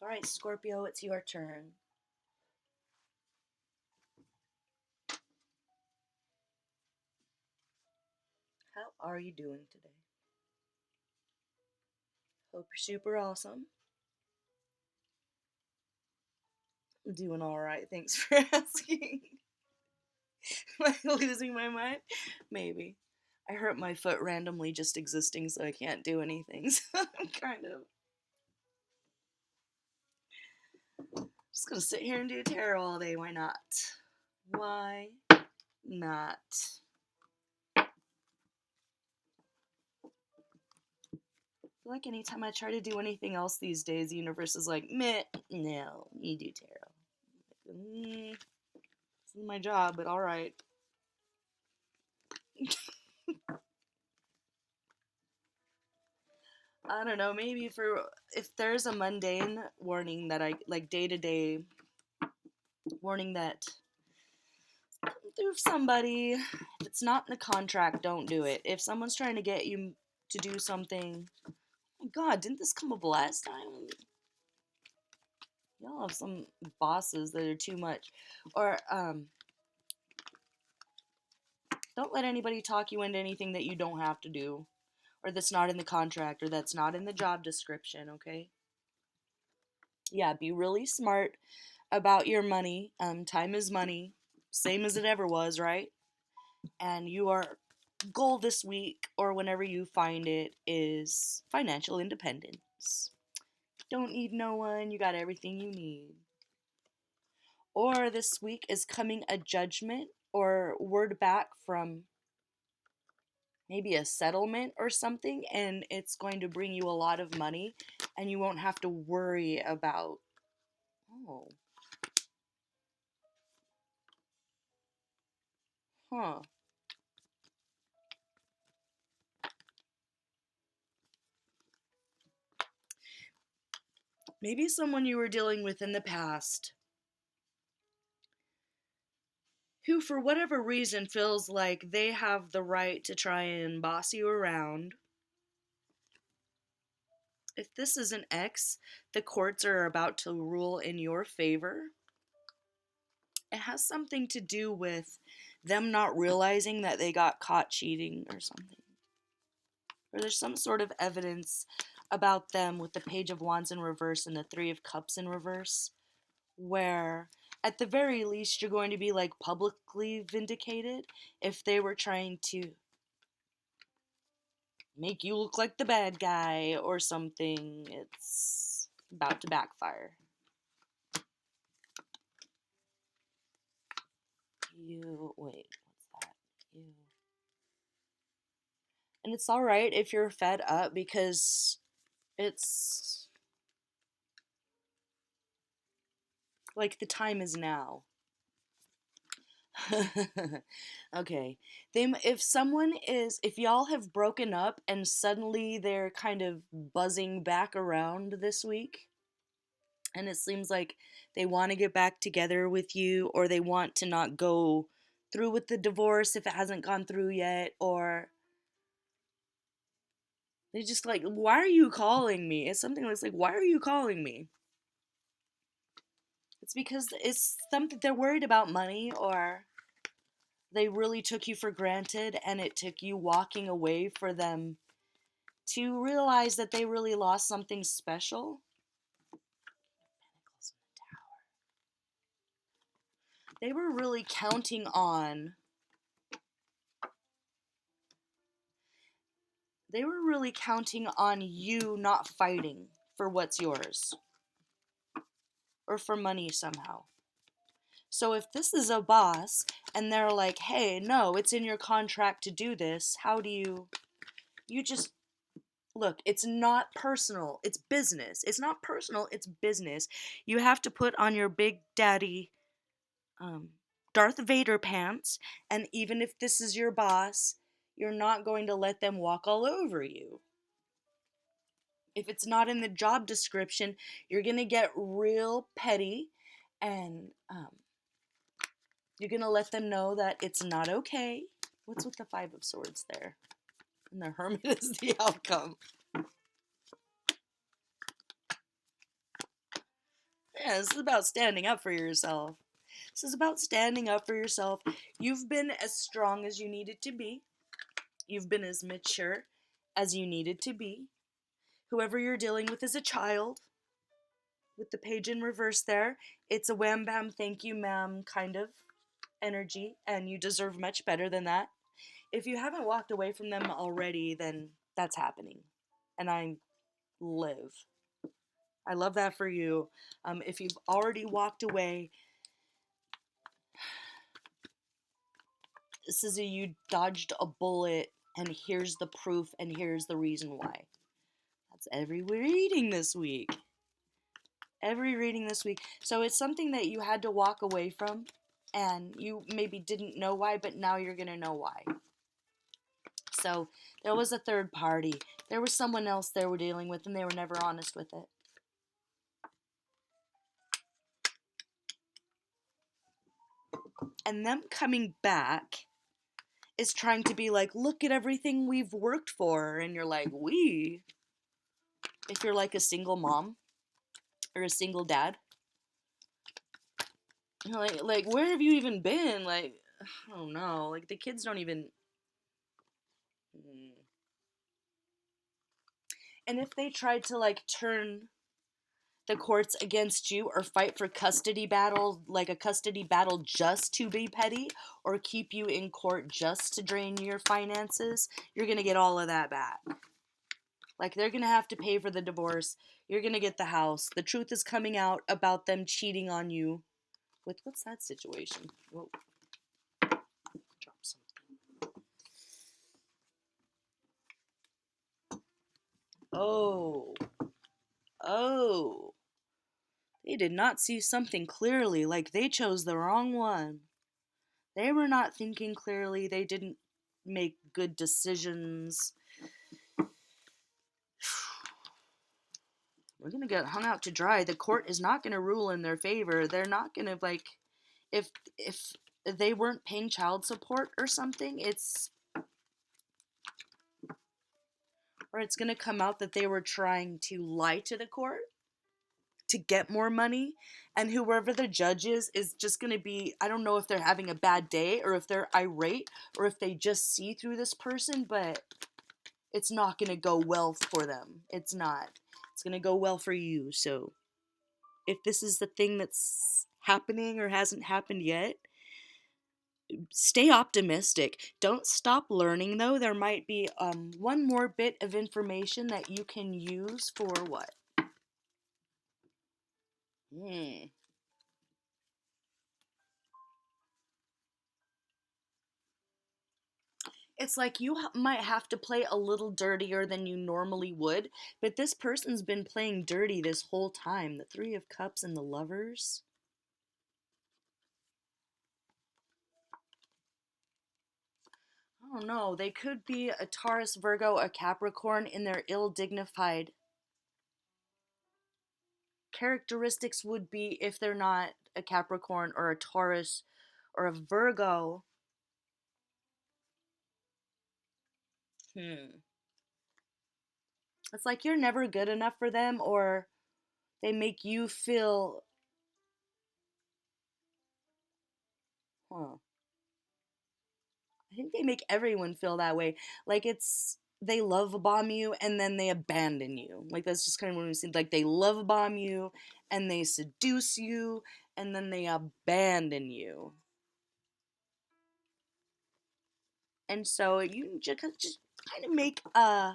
All right, Scorpio, it's your turn. How are you doing today? Hope you're super awesome. I'm doing all right. Thanks for asking. Am I losing my mind? Maybe. I hurt my foot randomly just existing, so I can't do anything. So I'm kind of just gonna sit here and do tarot all day. Why not? Why not? I feel like anytime I try to do anything else these days, the universe is like, meh, no, you do tarot. This is my job, but all right. I don't know, maybe for if there's a mundane warning that I like day to day warning that through somebody, if it's not in the contract, don't do it. If someone's trying to get you to do something, oh my God, didn't this come up last time? Y'all have some bosses that are too much. Or don't let anybody talk you into anything that you don't have to do, or that's not in the contract, or that's not in the job description, okay? Yeah, be really smart about your money. Time is money, same as it ever was, right? And your goal this week or whenever you find it is financial independence. Don't need no one, you got everything you need. Or this week is coming a judgment or word back from maybe a settlement or something, and it's going to bring you a lot of money, and you won't have to worry about, oh, huh. Maybe someone you were dealing with in the past who, for whatever reason, feels like they have the right to try and boss you around. If this is an ex, the courts are about to rule in your favor. It has something to do with them not realizing that they got caught cheating or something. Or there's some sort of evidence about them with the Page of Wands in reverse and the Three of Cups in reverse, where at the very least you're going to be like publicly vindicated if they were trying to make you look like the bad guy or something. It's about to backfire. Wait, what's that? And it's all right if you're fed up because it's like the time is now. Okay. If y'all have broken up and suddenly they're kind of buzzing back around this week, and it seems like they want to get back together with you, or they want to not go through with the divorce if it hasn't gone through yet, or they just like, why are you calling me? It's something that's like, why are you calling me? It's because it's something they're worried about money, or they really took you for granted and it took you walking away for them to realize that they really lost something special. They were really counting on you not fighting for what's yours or for money somehow. So if this is a boss and they're like, "Hey, no, it's in your contract to do this." How do you just look, it's not personal. It's business. It's not personal, it's business. You have to put on your big daddy um, Darth Vader pants, and even if this is your boss, you're not going to let them walk all over you. If it's not in the job description, you're going to get real petty, and you're going to let them know that it's not okay. What's with the Five of Swords there? And the Hermit is the outcome. Yeah, this is about standing up for yourself. This is about standing up for yourself. You've been as strong as you needed to be. You've been as mature as you needed to be. Whoever you're dealing with is a child. With the page in reverse there, it's a wham bam thank you ma'am kind of energy, and you deserve much better than that. If you haven't walked away from them already, then that's happening. And I live. I love that for you. If you've already walked away, this is you dodged a bullet, and here's the proof, and here's the reason why. That's every reading this week. Every reading this week. So it's something that you had to walk away from, and you maybe didn't know why, but now you're going to know why. So there was a third party. There was someone else they were dealing with, and they were never honest with it. And them coming back is trying to be like, look at everything we've worked for. And you're like, we? If you're like a single mom or a single dad, you're like, where have you even been? Like, I don't know. Like, the kids don't even... And if they tried to, like, turn the courts against you or fight for custody battle, like a custody battle just to be petty, or keep you in court just to drain your finances, you're going to get all of that back. Like, they're going to have to pay for the divorce. You're going to get the house. The truth is coming out about them cheating on you. What's that situation? Whoa. Drop something. Oh. They did not see something clearly, like they chose the wrong one. They were not thinking clearly. They didn't make good decisions. We're going to get hung out to dry. The court is not going to rule in their favor. They're not going to, like, if they weren't paying child support or something, it's going to come out that they were trying to lie to the court to get more money, and whoever the judge is just going to be, I don't know if they're having a bad day or if they're irate or if they just see through this person, but it's not going to go well for them. It's not. It's going to go well for you. So if this is the thing that's happening or hasn't happened yet, stay optimistic. Don't stop learning, though. There might be one more bit of information that you can use for what? It's like you might have to play a little dirtier than you normally would, but this person's been playing dirty this whole time. The Three of Cups and the Lovers. I don't know. They could be a Taurus, Virgo, a Capricorn in their ill-dignified characteristics would be if they're not a Capricorn or a Taurus or a Virgo. It's like you're never good enough for them, or they make you feel... I think they make everyone feel that way. Like they love bomb you and then they abandon you. Like that's just kind of what we see. Like they love bomb you and they seduce you and then they abandon you. And so you just kind of make a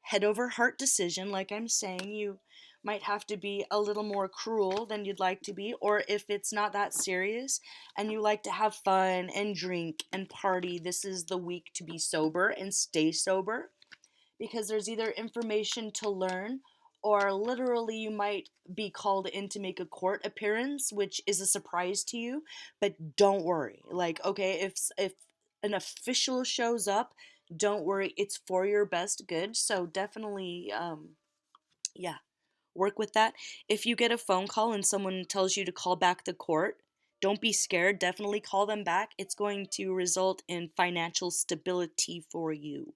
head over heart decision. Like I'm saying, you might have to be a little more cruel than you'd like to be, or if it's not that serious and you like to have fun and drink and party, this is the week to be sober and stay sober, because there's either information to learn or literally you might be called in to make a court appearance, which is a surprise to you. But don't worry. Like, okay, if an official shows up, don't worry, it's for your best good. So definitely yeah, work with that. If you get a phone call and someone tells you to call back the court, don't be scared. Definitely call them back. It's going to result in financial stability for you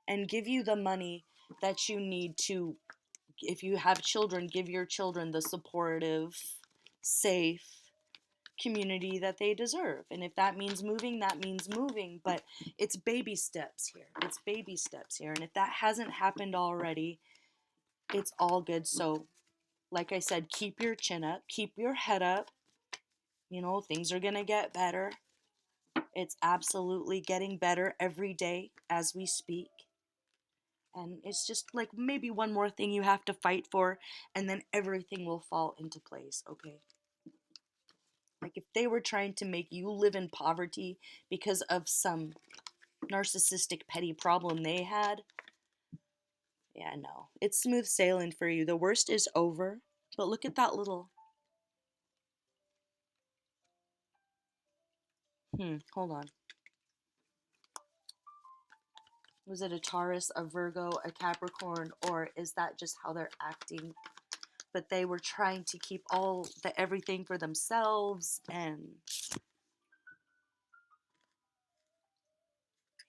and give you the money that you need to if you have children, give your children the supportive, safe community that they deserve. And if that means moving, that means moving. But it's baby steps here. It's baby steps here. And if that hasn't happened already, it's all good. So, like I said, keep your chin up, keep your head up. You know, things are going to get better. It's absolutely getting better every day as we speak. And it's just like maybe one more thing you have to fight for, and then everything will fall into place, okay? Like if they were trying to make you live in poverty because of some narcissistic petty problem they had, yeah, no. It's smooth sailing for you. The worst is over. But look at that little... hold on. Was it a Taurus, a Virgo, a Capricorn, or is that just how they're acting? But they were trying to keep all the everything for themselves, and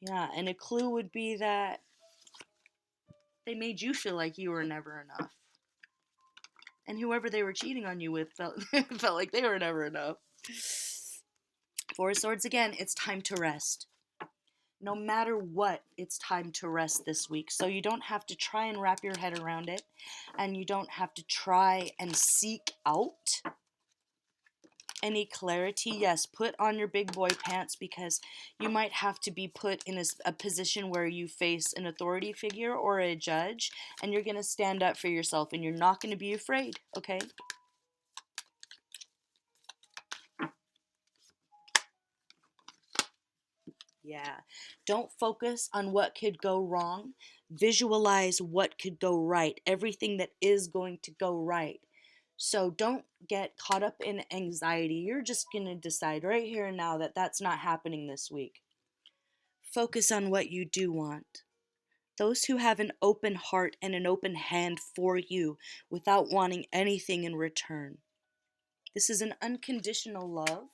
yeah, and a clue would be that they made you feel like you were never enough. And whoever they were cheating on you with felt felt like they were never enough. Four of Swords again, it's time to rest. No matter what, it's time to rest this week. So you don't have to try and wrap your head around it, and you don't have to try and seek out any clarity. Yes, put on your big boy pants, because you might have to be put in a position where you face an authority figure or a judge, and you're going to stand up for yourself, and you're not going to be afraid, okay? Yeah. Don't focus on what could go wrong. Visualize what could go right, everything that is going to go right. So don't get caught up in anxiety. You're just going to decide right here and now that that's not happening this week. Focus on what you do want. Those who have an open heart and an open hand for you without wanting anything in return. This is an unconditional love.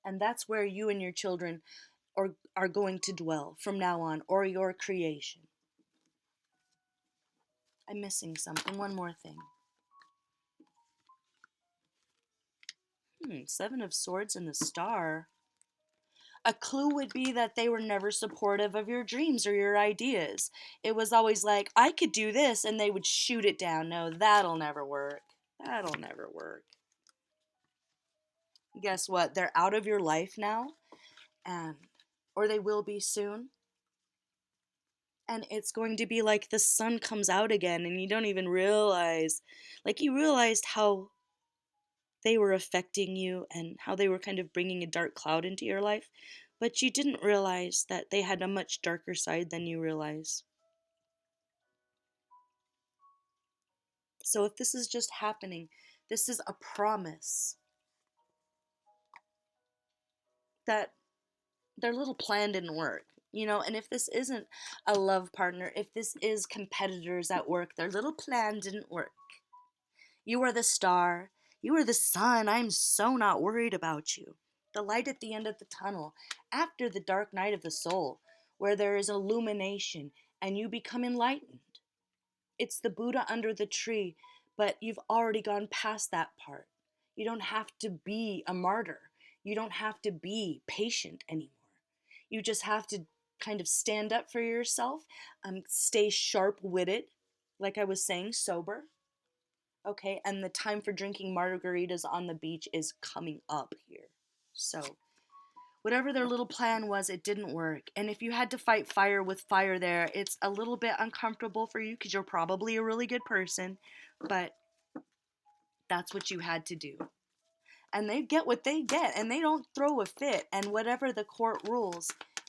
And that's where you and your children are going to dwell from now on, or your creation. I'm missing something. One more thing. Seven of Swords and the Star. A clue would be that they were never supportive of your dreams or your ideas. It was always like, I could do this, and they would shoot it down. No, that'll never work. That'll never work. Guess what? They're out of your life now, and or they will be soon. And it's going to be like the sun comes out again, and you don't even realize, like you realized how they were affecting you and how they were kind of bringing a dark cloud into your life, but you didn't realize that they had a much darker side than you realize. So if this is just happening, this is a promise that their little plan didn't work. You know, and if this isn't a love partner, if this is competitors at work, their little plan didn't work. You are the star. You are the sun. I'm so not worried about you. The light at the end of the tunnel, after the dark night of the soul, where there is illumination and you become enlightened. It's the Buddha under the tree, but you've already gone past that part. You don't have to be a martyr. You don't have to be patient anymore. You just have to kind of stand up for yourself, stay sharp-witted, like I was saying, sober. Okay, and the time for drinking margaritas on the beach is coming up here. So, whatever their little plan was, it didn't work. And if you had to fight fire with fire there, it's a little bit uncomfortable for you because you're probably a really good person, but that's what you had to do. And they get what they get, and they don't throw a fit. And whatever the court rules,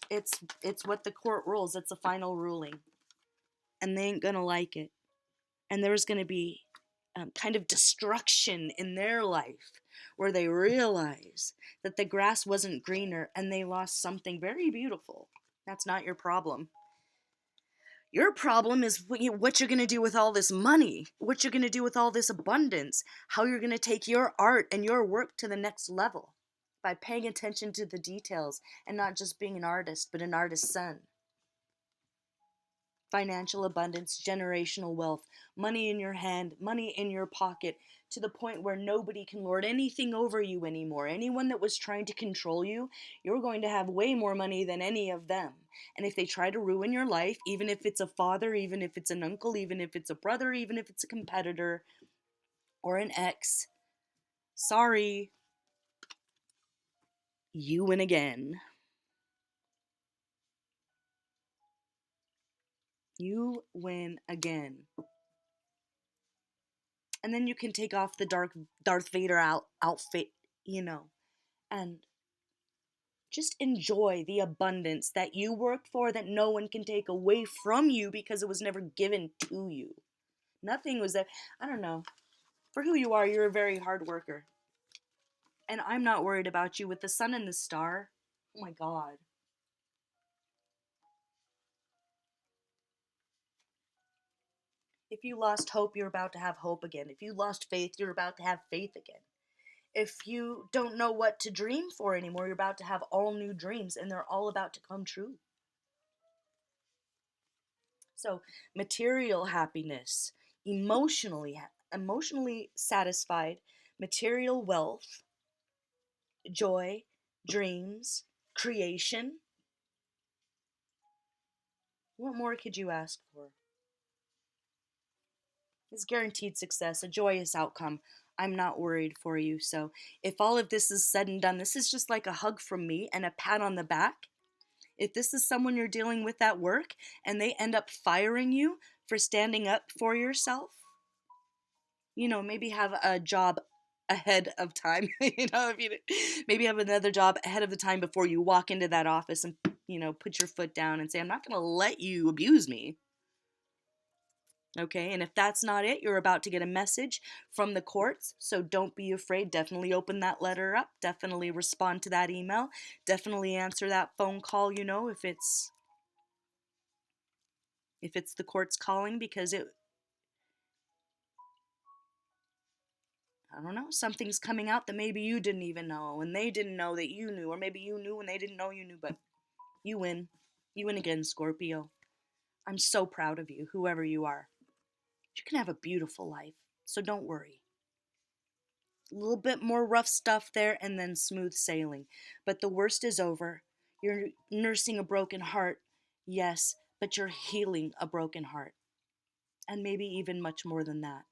it's what the court rules. It's a final ruling. And they ain't gonna like it. And there's gonna be kind of destruction in their life where they realize that the grass wasn't greener and they lost something very beautiful. That's not your problem. Your problem is what you're going to do with all this money, what you're going to do with all this abundance, how you're going to take your art and your work to the next level by paying attention to the details and not just being an artist, but an artist's son. financial abundance, generational wealth, money in your hand, money in your pocket, to the point where nobody can lord anything over you anymore. Anyone that was trying to control you, you're going to have way more money than any of them. And if they try to ruin your life, even if it's a father, even if it's an uncle, even if it's a brother, even if it's a competitor or an ex, sorry, you win again. You win again. And then you can take off the Darth Vader outfit, and just enjoy the abundance that you worked for, that no one can take away from you because it was never given to you. Nothing was there. I don't know. For who you are, you're a very hard worker. And I'm not worried about you with the sun and the star. Oh my God. If you lost hope, you're about to have hope again. If you lost faith, you're about to have faith again. If you don't know what to dream for anymore, you're about to have all new dreams, and they're all about to come true. So, material happiness, emotionally satisfied, material wealth, joy, dreams, creation. What more could you ask for? It's guaranteed success, a joyous outcome. I'm not worried for you. So, if all of this is said and done, this is just like a hug from me and a pat on the back. If this is someone you're dealing with at work and they end up firing you for standing up for yourself, maybe have a job ahead of time. If you maybe have another job ahead of the time before you walk into that office and, put your foot down and say, I'm not going to let you abuse me. Okay, and if that's not it, you're about to get a message from the courts, so don't be afraid. Definitely open that letter up, definitely respond to that email, definitely answer that phone call, if it's the courts calling, because I don't know, something's coming out that maybe you didn't even know, and they didn't know that you knew, or maybe you knew and they didn't know you knew, but you win. You win again, Scorpio. I'm so proud of you, whoever you are. You can have a beautiful life, so don't worry. A little bit more rough stuff there, and then smooth sailing. But the worst is over. You're nursing a broken heart, yes, but you're healing a broken heart. And maybe even much more than that.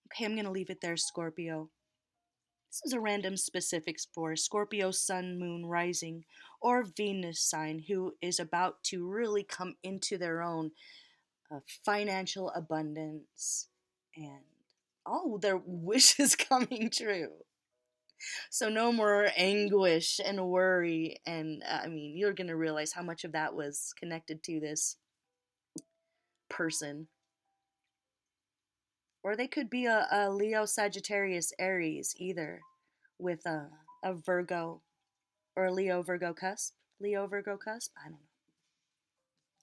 Okay, I'm going to leave it there, Scorpio. This is a random specifics for Scorpio sun, moon, rising, or Venus sign who is about to really come into their own financial abundance and all their wishes coming true. So no more anguish and worry, and you're going to realize how much of that was connected to this person. Or they could be a Leo, Sagittarius, Aries either, with a Virgo, or a Leo, Virgo cusp. Leo, Virgo cusp? I don't know.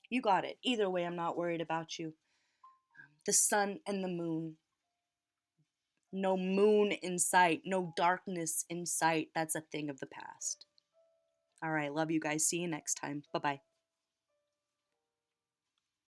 You got it. Either way, I'm not worried about you. The sun and the moon. No moon in sight. No darkness in sight. That's a thing of the past. All right. Love you guys. See you next time. Bye bye.